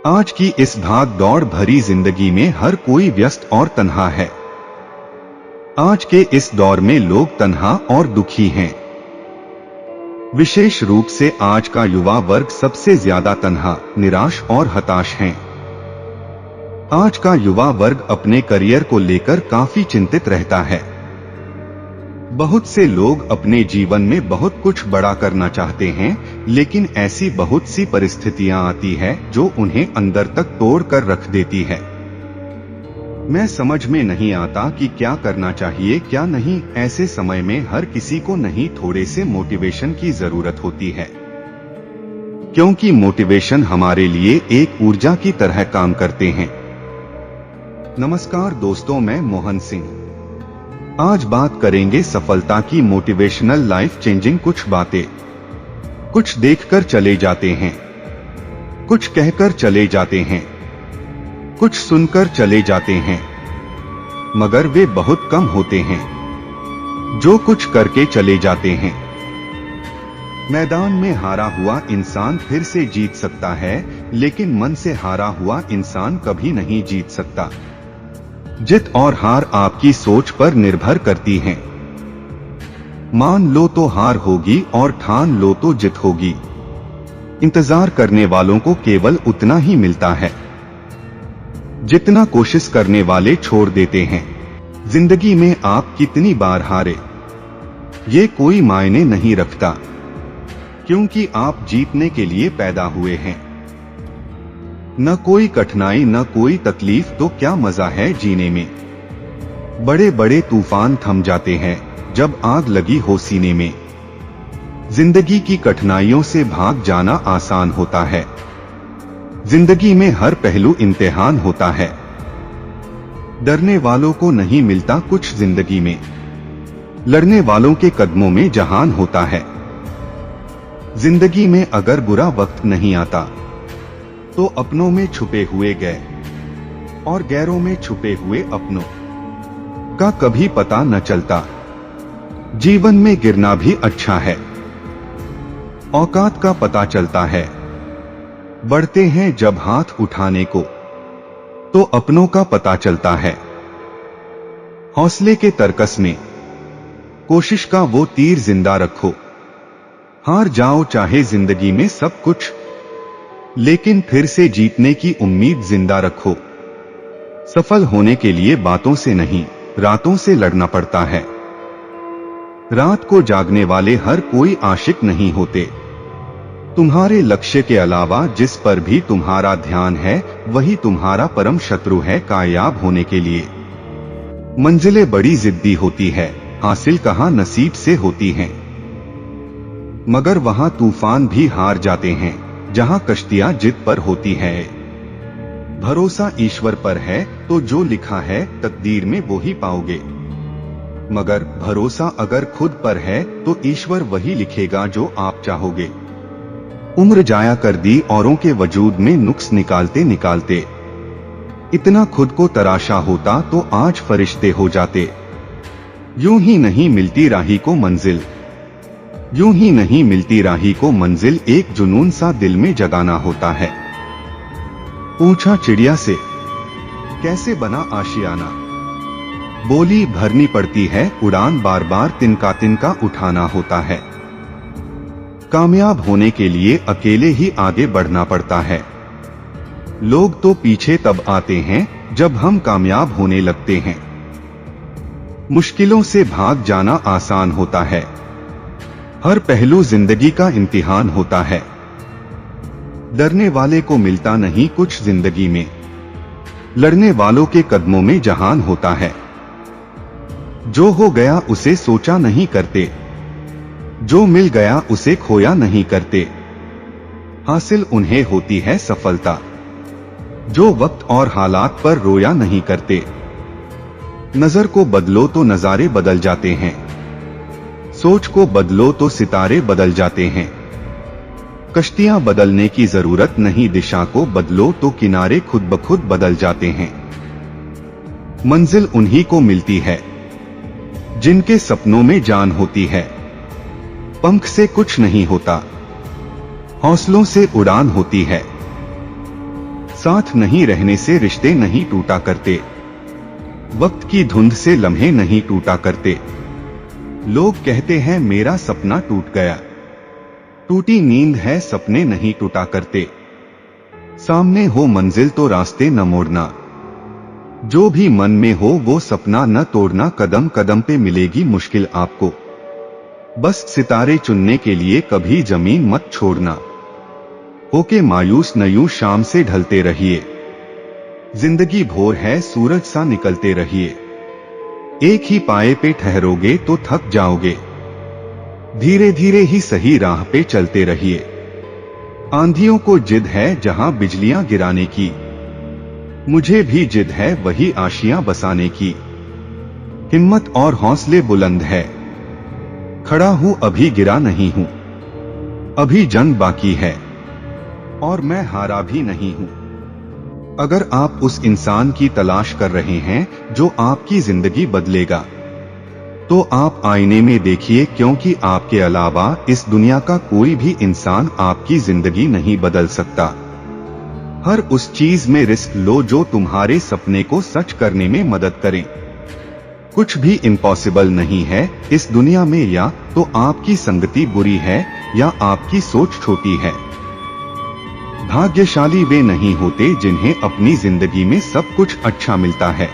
आज की इस भाग दौड़ भरी जिंदगी में हर कोई व्यस्त और तन्हा है। आज के इस दौर में लोग तन्हा और दुखी हैं। विशेष रूप से आज का युवा वर्ग सबसे ज्यादा तन्हा, निराश और हताश हैं। आज का युवा वर्ग अपने करियर को लेकर काफी चिंतित रहता है। बहुत से लोग अपने जीवन में बहुत कुछ बड़ा करना चाहते हैं, लेकिन ऐसी बहुत सी परिस्थितियां आती है जो उन्हें अंदर तक तोड़ कर रख देती है। मैं समझ में नहीं आता कि क्या करना चाहिए क्या नहीं। ऐसे समय में हर किसी को नहीं थोड़े से मोटिवेशन की जरूरत होती है, क्योंकि मोटिवेशन हमारे लिए एक ऊर्जा की तरह काम करते हैं। नमस्कार दोस्तों, मैं मोहन सिंह। आज बात करेंगे सफलता की, मोटिवेशनल लाइफ चेंजिंग कुछ बातें। कुछ देखकर चले जाते हैं, कुछ कहकर चले जाते हैं, कुछ सुनकर चले जाते हैं, मगर वे बहुत कम होते हैं जो कुछ करके चले जाते हैं। मैदान में हारा हुआ इंसान फिर से जीत सकता है, लेकिन मन से हारा हुआ इंसान कभी नहीं जीत सकता। जीत और हार आपकी सोच पर निर्भर करती हैं। मान लो तो हार होगी और ठान लो तो जीत होगी। इंतजार करने वालों को केवल उतना ही मिलता है जितना कोशिश करने वाले छोड़ देते हैं। जिंदगी में आप कितनी बार हारे, ये कोई मायने नहीं रखता, क्योंकि आप जीतने के लिए पैदा हुए हैं। न कोई कठिनाई न कोई तकलीफ तो क्या मजा है जीने में। बड़े बड़े तूफान थम जाते हैं जब आग लगी हो सीने में। जिंदगी की कठिनाइयों से भाग जाना आसान होता है। जिंदगी में हर पहलू इम्तिहान होता है। डरने वालों को नहीं मिलता कुछ जिंदगी में, लड़ने वालों के कदमों में जहान होता है। जिंदगी में अगर बुरा वक्त नहीं आता तो अपनों में छुपे हुए गए और गैरों में छुपे हुए अपनों का कभी पता न चलता। जीवन में गिरना भी अच्छा है, औकात का पता चलता है। बढ़ते हैं जब हाथ उठाने को तो अपनों का पता चलता है। हौसले के तरकस में कोशिश का वो तीर जिंदा रखो। हार जाओ चाहे जिंदगी में सब कुछ, लेकिन फिर से जीतने की उम्मीद जिंदा रखो। सफल होने के लिए बातों से नहीं, रातों से लड़ना पड़ता है। रात को जागने वाले हर कोई आशिक नहीं होते। तुम्हारे लक्ष्य के अलावा जिस पर भी तुम्हारा ध्यान है, वही तुम्हारा परम शत्रु है कामयाब होने के लिए। मंजिलें बड़ी जिद्दी होती है, हासिल कहां नसीब से होती हैं, मगर वहां तूफान भी हार जाते हैं जहां कश्तियां जिद पर होती है। भरोसा ईश्वर पर है तो जो लिखा है तकदीर में वो ही पाओगे, मगर भरोसा अगर खुद पर है तो ईश्वर वही लिखेगा जो आप चाहोगे। उम्र जाया कर दी औरों के वजूद में नुक्स निकालते निकालते। इतना खुद को तराशा होता तो आज फरिश्ते हो जाते। यूं ही नहीं मिलती राही को मंजिल, यूं ही नहीं मिलती राही को मंजिल, एक जुनून सा दिल में जगाना होता है। पूछा चिड़िया से कैसे बना आशियाना, बोली भरनी पड़ती है उड़ान, बार बार तिनका तिनका उठाना होता है। कामयाब होने के लिए अकेले ही आगे बढ़ना पड़ता है। लोग तो पीछे तब आते हैं जब हम कामयाब होने लगते हैं। मुश्किलों से भाग जाना आसान होता है। हर पहलू जिंदगी का इम्तिहान होता है। डरने वाले को मिलता नहीं कुछ जिंदगी में, लड़ने वालों के कदमों में जहान होता है। जो हो गया उसे सोचा नहीं करते, जो मिल गया उसे खोया नहीं करते। हासिल उन्हें होती है सफलता जो वक्त और हालात पर रोया नहीं करते। नजर को बदलो तो नजारे बदल जाते हैं, सोच को बदलो तो सितारे बदल जाते हैं। कश्तियां बदलने की जरूरत नहीं, दिशा को बदलो तो किनारे खुद ब खुद बदल जाते हैं। मंजिल उन्हीं को मिलती है जिनके सपनों में जान होती है। पंख से कुछ नहीं होता, हौसलों से उड़ान होती है। साथ नहीं रहने से रिश्ते नहीं टूटा करते, वक्त की धुंध से लम्हे नहीं टूटा करते। लोग कहते हैं मेरा सपना टूट गया, टूटी नींद है सपने नहीं टूटा करते। सामने हो मंजिल तो रास्ते न मोड़ना, जो भी मन में हो वो सपना न तोड़ना। कदम कदम पे मिलेगी मुश्किल आपको, बस सितारे चुनने के लिए कभी जमीन मत छोड़ना। होके मायूस न यूं शाम से ढलते रहिए, जिंदगी भोर है सूरज सा निकलते रहिए। एक ही पाए पे ठहरोगे तो थक जाओगे, धीरे धीरे ही सही राह पे चलते रहिए। आंधियों को जिद है जहां बिजलियां गिराने की, मुझे भी जिद है वही आशियां बसाने की। हिम्मत और हौसले बुलंद है, खड़ा हूं अभी गिरा नहीं हूं। अभी जंग बाकी है और मैं हारा भी नहीं हूं। अगर आप उस इंसान की तलाश कर रहे हैं जो आपकी जिंदगी बदलेगा, तो आप आईने में देखिए, क्योंकि आपके अलावा इस दुनिया का कोई भी इंसान आपकी जिंदगी नहीं बदल सकता। हर उस चीज में रिस्क लो जो तुम्हारे सपने को सच करने में मदद करे। कुछ भी इम्पॉसिबल नहीं है इस दुनिया में, या तो आपकी संगति बुरी है या आपकी सोच छोटी है। भाग्यशाली वे नहीं होते जिन्हें अपनी जिंदगी में सब कुछ अच्छा मिलता है।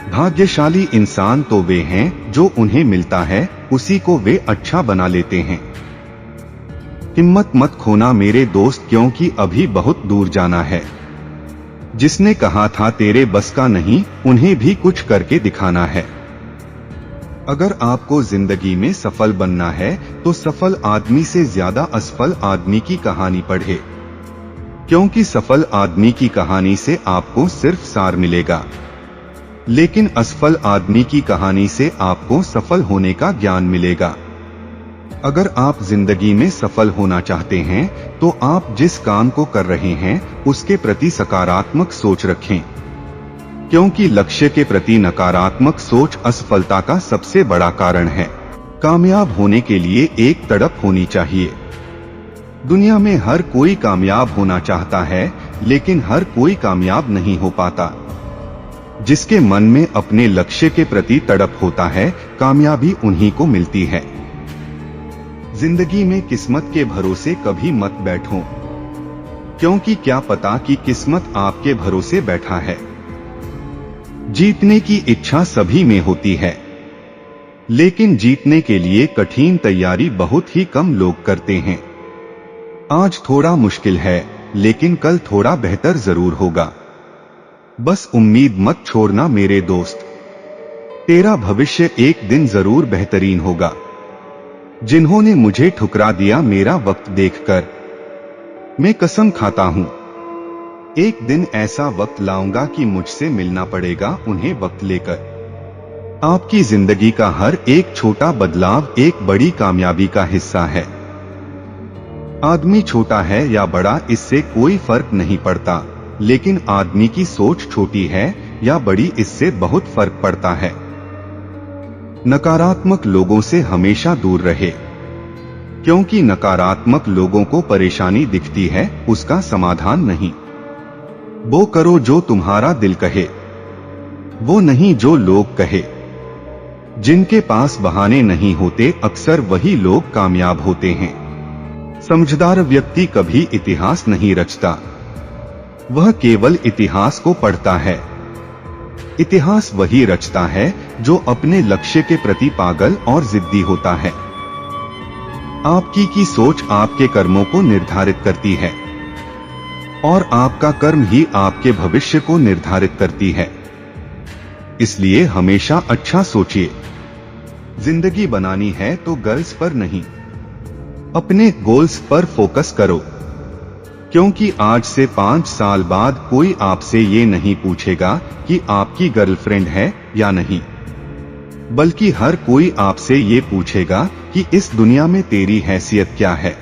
भाग्यशाली इंसान तो वे हैं जो उन्हें मिलता है उसी को वे अच्छा बना लेते हैं। हिम्मत मत खोना मेरे दोस्त, क्योंकि अभी बहुत दूर जाना है। जिसने कहा था तेरे बस का नहीं, उन्हें भी कुछ करके दिखाना है। अगर आपको जिंदगी में सफल बनना है तो सफल आदमी से ज्यादा असफल आदमी की कहानी पढ़े, क्योंकि सफल आदमी की कहानी से आपको सिर्फ सार मिलेगा, लेकिन असफल आदमी की कहानी से आपको सफल होने का ज्ञान मिलेगा। अगर आप जिंदगी में सफल होना चाहते हैं तो आप जिस काम को कर रहे हैं उसके प्रति सकारात्मक सोच रखें, क्योंकि लक्ष्य के प्रति नकारात्मक सोच असफलता का सबसे बड़ा कारण है। कामयाब होने के लिए एक तड़प होनी चाहिए। दुनिया में हर कोई कामयाब होना चाहता है, लेकिन हर कोई कामयाब नहीं हो पाता। जिसके मन में अपने लक्ष्य के प्रति तड़प होता है, कामयाबी उन्हीं को मिलती है। जिंदगी में किस्मत के भरोसे कभी मत बैठो, क्योंकि क्या पता कि किस्मत आपके भरोसे बैठा है। जीतने की इच्छा सभी में होती है, लेकिन जीतने के लिए कठिन तैयारी बहुत ही कम लोग करते हैं। आज थोड़ा मुश्किल है, लेकिन कल थोड़ा बेहतर जरूर होगा। बस उम्मीद मत छोड़ना मेरे दोस्त, तेरा भविष्य एक दिन जरूर बेहतरीन होगा। जिन्होंने मुझे ठुकरा दिया मेरा वक्त देखकर, मैं कसम खाता हूं एक दिन ऐसा वक्त लाऊंगा कि मुझसे मिलना पड़ेगा उन्हें वक्त लेकर। आपकी जिंदगी का हर एक छोटा बदलाव एक बड़ी कामयाबी का हिस्सा है। आदमी छोटा है या बड़ा इससे कोई फर्क नहीं पड़ता, लेकिन आदमी की सोच छोटी है या बड़ी इससे बहुत फर्क पड़ता है। नकारात्मक लोगों से हमेशा दूर रहे, क्योंकि नकारात्मक लोगों को परेशानी दिखती है, उसका समाधान नहीं। वो करो जो तुम्हारा दिल कहे, वो नहीं जो लोग कहे। जिनके पास बहाने नहीं होते अक्सर वही लोग कामयाब होते हैं। समझदार व्यक्ति कभी इतिहास नहीं रचता, वह केवल इतिहास को पढ़ता है। इतिहास वही रचता है जो अपने लक्ष्य के प्रति पागल और जिद्दी होता है। आपकी सोच आपके कर्मों को निर्धारित करती है, और आपका कर्म ही आपके भविष्य को निर्धारित करती है। इसलिए हमेशा अच्छा सोचिए। जिंदगी बनानी है तो गर्ल्स पर नहीं, अपने गोल्स पर फोकस करो, क्योंकि आज से 5 साल बाद कोई आपसे ये नहीं पूछेगा कि आपकी गर्लफ्रेंड है या नहीं, बल्कि हर कोई आपसे ये पूछेगा कि इस दुनिया में तेरी हैसियत क्या है।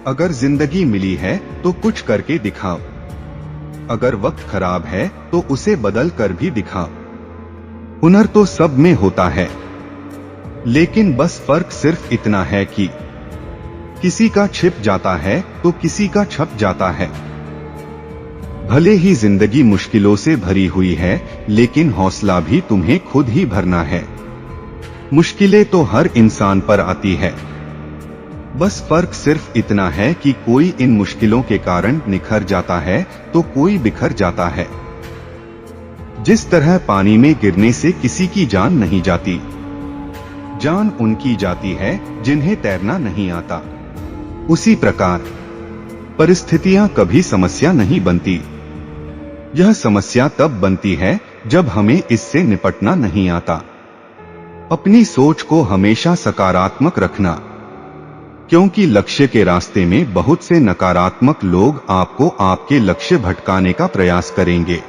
अगर जिंदगी मिली है तो कुछ करके दिखाओ, अगर वक्त खराब है तो उसे बदल कर भी दिखाओ। हुनर तो सब में होता है, लेकिन बस फर्क सिर्फ इतना है कि किसी का छिप जाता है तो किसी का छप जाता है। भले ही जिंदगी मुश्किलों से भरी हुई है, लेकिन हौसला भी तुम्हें खुद ही भरना है। मुश्किलें तो हर इंसान पर आती है, बस फर्क सिर्फ इतना है कि कोई इन मुश्किलों के कारण निखर जाता है तो कोई बिखर जाता है। जिस तरह पानी में गिरने से किसी की जान नहीं जाती, जान उनकी जाती है जिन्हें तैरना नहीं आता, उसी प्रकार परिस्थितियां कभी समस्या नहीं बनती। यह समस्या तब बनती है जब हमें इससे निपटना नहीं आता। अपनी सोच को हमेशा सकारात्मक रखना, क्योंकि लक्ष्य के रास्ते में बहुत से नकारात्मक लोग आपको आपके लक्ष्य भटकाने का प्रयास करेंगे।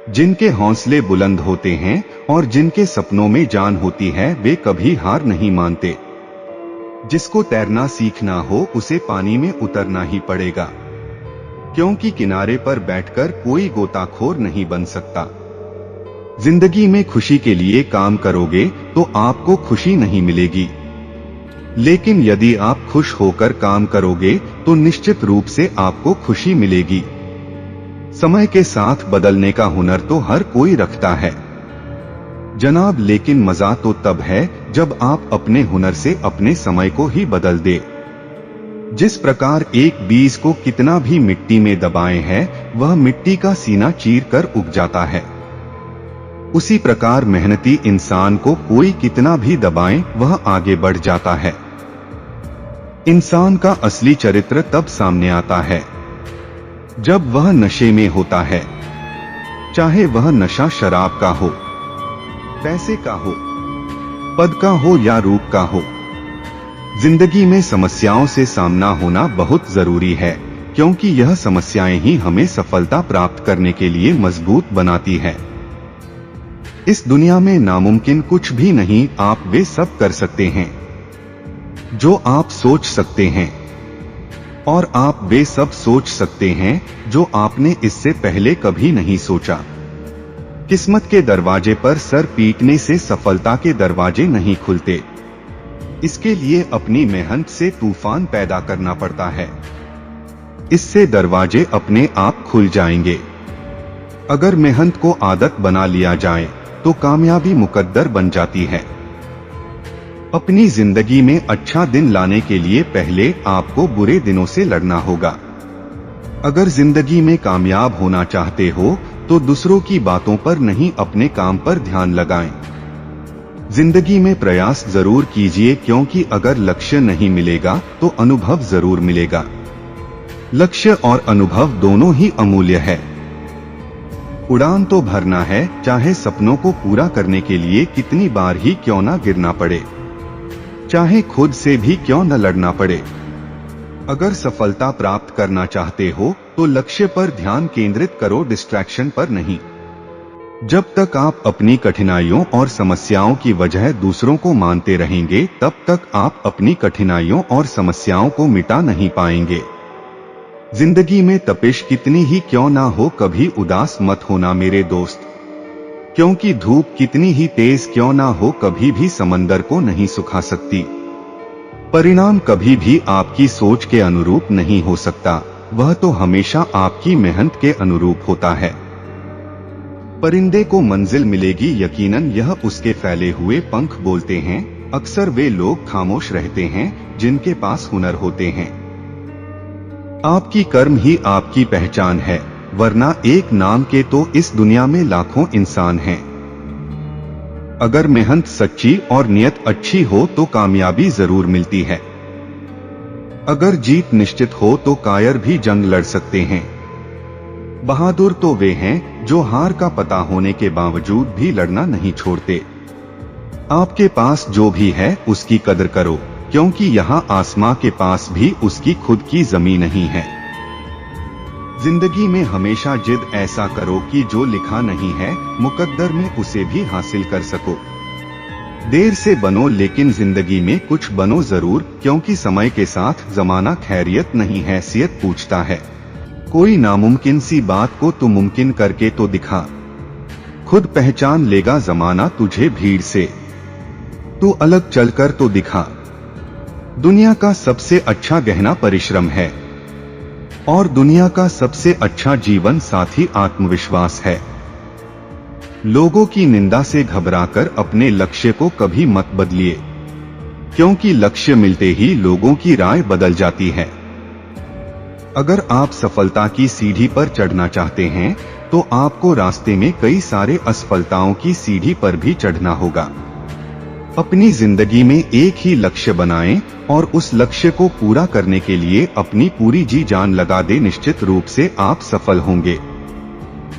जिनके हौसले बुलंद होते हैं और जिनके सपनों में जान होती है, वे कभी हार नहीं मानते। जिसको तैरना सीखना हो उसे पानी में उतरना ही पड़ेगा, क्योंकि किनारे पर बैठकर कोई गोताखोर नहीं बन सकता। जिंदगी में खुशी के लिए काम करोगे तो आपको खुशी नहीं मिलेगी, लेकिन यदि आप खुश होकर काम करोगे तो निश्चित रूप से आपको खुशी मिलेगी। समय के साथ बदलने का हुनर तो हर कोई रखता है जनाब, लेकिन मजा तो तब है जब आप अपने हुनर से अपने समय को ही बदल दे। जिस प्रकार एक बीज को कितना भी मिट्टी में दबाए है, वह मिट्टी का सीना चीर कर उग जाता है। उसी प्रकार मेहनती इंसान को कोई कितना भी दबाए, वह आगे बढ़ जाता है। इंसान का असली चरित्र तब सामने आता है जब वह नशे में होता है, चाहे वह नशा शराब का हो, पैसे का हो, पद का हो या रूप का हो। जिंदगी में समस्याओं से सामना होना बहुत जरूरी है, क्योंकि यह समस्याएं ही हमें सफलता प्राप्त करने के लिए मजबूत बनाती है। इस दुनिया में नामुमकिन कुछ भी नहीं, आप वे सब कर सकते हैं जो आप सोच सकते हैं, और आप वे सब सोच सकते हैं जो आपने इससे पहले कभी नहीं सोचा। किस्मत के दरवाजे पर सर पीटने से सफलता के दरवाजे नहीं खुलते। इसके लिए अपनी मेहनत से तूफान पैदा करना पड़ता है, इससे दरवाजे अपने आप खुल जाएंगे। अगर मेहनत को आदत बना लिया जाए तो कामयाबी मुकद्दर बन जाती है। अपनी जिंदगी में अच्छा दिन लाने के लिए पहले आपको बुरे दिनों से लड़ना होगा। अगर जिंदगी में कामयाब होना चाहते हो तो दूसरों की बातों पर नहीं, अपने काम पर ध्यान लगाएं। जिंदगी में प्रयास जरूर कीजिए, क्योंकि अगर लक्ष्य नहीं मिलेगा तो अनुभव जरूर मिलेगा। लक्ष्य और अनुभव दोनों ही अमूल्य है। उड़ान तो भरना है, चाहे सपनों को पूरा करने के लिए कितनी बार ही क्यों ना गिरना पड़े, चाहे खुद से भी क्यों न लड़ना पड़े। अगर सफलता प्राप्त करना चाहते हो तो लक्ष्य पर ध्यान केंद्रित करो, डिस्ट्रैक्शन पर नहीं। जब तक आप अपनी कठिनाइयों और समस्याओं की वजह दूसरों को मानते रहेंगे, तब तक आप अपनी कठिनाइयों और समस्याओं को मिटा नहीं पाएंगे। जिंदगी में तपिश कितनी ही क्यों ना हो, कभी उदास मत होना मेरे दोस्त, क्योंकि धूप कितनी ही तेज क्यों ना हो, कभी भी समंदर को नहीं सुखा सकती। परिणाम कभी भी आपकी सोच के अनुरूप नहीं हो सकता, वह तो हमेशा आपकी मेहनत के अनुरूप होता है। परिंदे को मंजिल मिलेगी यकीनन, यह उसके फैले हुए पंख बोलते हैं। अक्सर वे लोग खामोश रहते हैं जिनके पास हुनर होते हैं। आपकी कर्म ही आपकी पहचान है, वरना एक नाम के तो इस दुनिया में लाखों इंसान हैं। अगर मेहनत सच्ची और नियत अच्छी हो तो कामयाबी जरूर मिलती है। अगर जीत निश्चित हो तो कायर भी जंग लड़ सकते हैं। बहादुर तो वे हैं जो हार का पता होने के बावजूद भी लड़ना नहीं छोड़ते। आपके पास जो भी है उसकी कदर करो, क्योंकि यहाँ आसमां के पास भी उसकी खुद की जमीन नहीं है। जिंदगी में हमेशा जिद ऐसा करो कि जो लिखा नहीं है मुकद्दर में उसे भी हासिल कर सको। देर से बनो लेकिन जिंदगी में कुछ बनो जरूर, क्योंकि समय के साथ जमाना खैरियत नहीं हैसियत पूछता है। कोई नामुमकिन सी बात को तू मुमकिन करके तो दिखा, खुद पहचान लेगा जमाना तुझे भीड़ से। तू अलग चलकर तो दिखा, दुनिया का सबसे अच्छा गहना परिश्रम है। और दुनिया का सबसे अच्छा जीवन साथी आत्मविश्वास है। लोगों की निंदा से घबराकर अपने लक्ष्य को कभी मत बदलिए, क्योंकि लक्ष्य मिलते ही लोगों की राय बदल जाती है। अगर आप सफलता की सीढ़ी पर चढ़ना चाहते हैं, तो आपको रास्ते में कई सारे असफलताओं की सीढ़ी पर भी चढ़ना होगा। अपनी जिंदगी में एक ही लक्ष्य बनाएं और उस लक्ष्य को पूरा करने के लिए अपनी पूरी जी जान लगा दें। निश्चित रूप से आप सफल होंगे।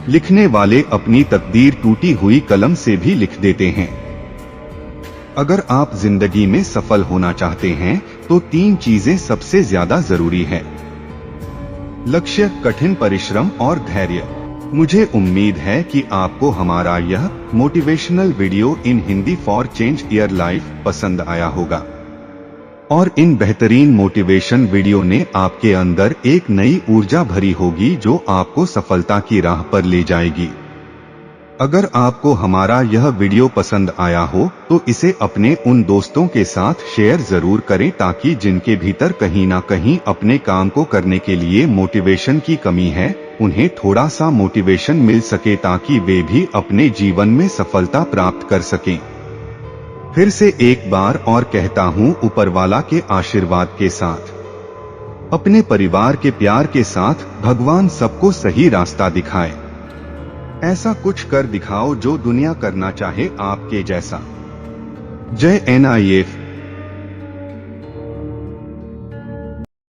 लिखने वाले अपनी तकदीर टूटी हुई कलम से भी लिख देते हैं। अगर आप जिंदगी में सफल होना चाहते हैं, तो 3 चीजें सबसे ज्यादा जरूरी है: लक्ष्य, कठिन परिश्रम और धैर्य। मुझे उम्मीद है कि आपको हमारा यह motivational video in Hindi for change your life पसंद आया होगा और इन बेहतरीन मोटिवेशन वीडियो ने आपके अंदर एक नई ऊर्जा भरी होगी जो आपको सफलता की राह पर ले जाएगी। अगर आपको हमारा यह वीडियो पसंद आया हो तो इसे अपने उन दोस्तों के साथ शेयर जरूर करें, ताकि जिनके भीतर कहीं ना कहीं अपने काम को करने के लिए मोटिवेशन की कमी है, उन्हें थोड़ा सा मोटिवेशन मिल सके, ताकि वे भी अपने जीवन में सफलता प्राप्त कर सकें। फिर से एक बार और कहता हूं, ऊपरवाला के आशीर्वाद के साथ, अपने परिवार के प्यार के साथ भगवान सबको सही रास्ता दिखाए। ऐसा कुछ कर दिखाओ जो दुनिया करना चाहे आपके जैसा। जय NIF।